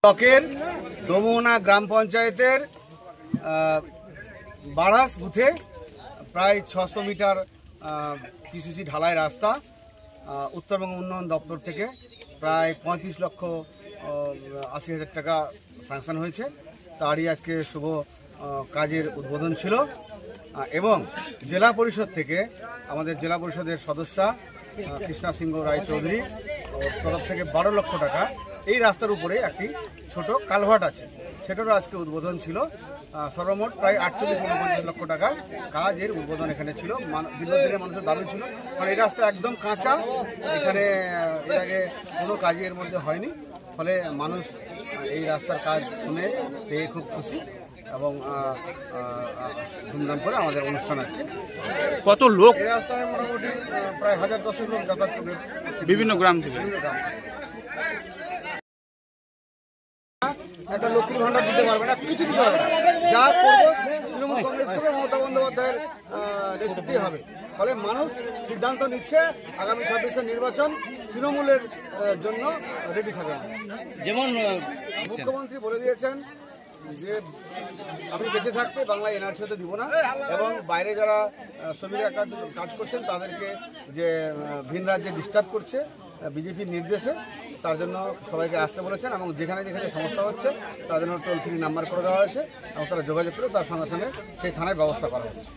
ব্লকের দমোহনা গ্রাম পঞ্চায়েতের বারাস বুথে প্রায় 600 মিটার পিসিসি ঢালাই রাস্তা উত্তরবঙ্গ উন্নয়ন দপ্তর থেকে প্রায় 35,80,000 টাকা স্যাংশন হয়েছে। তারই আজকে শুভ কাজের উদ্বোধন ছিল এবং জেলা পরিষদ থেকে আমাদের জেলা পরিষদের সদস্যা কৃষ্ণা সিংহ রায়চৌধুরী তরফ থেকে 12 লক্ষ টাকা এই রাস্তার উপরে একটি ছোট কালভার্ট আছে, সেটারও আজকে উদ্বোধন ছিল। সর্বমোট প্রায় 48-49 লক্ষ টাকার কাজের উদ্বোধন এখানে ছিল। দীর্ঘদিনের মানুষের দাবি ছিল, কারণ এই রাস্তা একদম কাঁচা, এখানে এর আগে কোনো কাজই এর মধ্যে হয়নি। ফলে মানুষ এই রাস্তার কাজ শুনে পেয়ে খুব খুশি এবং ধুমধাম করে আমাদের অনুষ্ঠান আছে। কত লোক? এই রাস্তায় মোটামুটি প্রায় 1010 লোক যাতায়াত করে বিভিন্ন গ্রাম থেকে। একটা লক্ষ্মীর ভান্ডার দিতে পারবে না, কিছু দিতে পারবে না, যা করবো তৃণমূল কংগ্রেস থেকে মমতা বন্দ্যোপাধ্যায়ের নেতৃত্বেই হবে। ফলে মানুষ সিদ্ধান্ত নিচ্ছে আগামী 26-এর নির্বাচন তৃণমূলের জন্য রেডি থাকবে। যেমন মুখ্যমন্ত্রী বলে দিয়েছেন যে আমি বেঁচে থাকতে বাংলা এনআরসি হতে দিব না, এবং বাইরে যারা শ্রমিক কাজ করছেন তাদেরকে যে ভিন রাজ্যে ডিস্টার্ব করছে বিজেপির নির্দেশে, তার জন্য সবাইকে আসতে বলেছেন এবং যেখানে যেখানে সমস্যা হচ্ছে তার জন্য টোল ফ্রি নাম্বার করে দেওয়া হয়েছে এবং তারা যোগাযোগ করে তার সঙ্গে সঙ্গে সেই থানায় ব্যবস্থা করা হচ্ছে।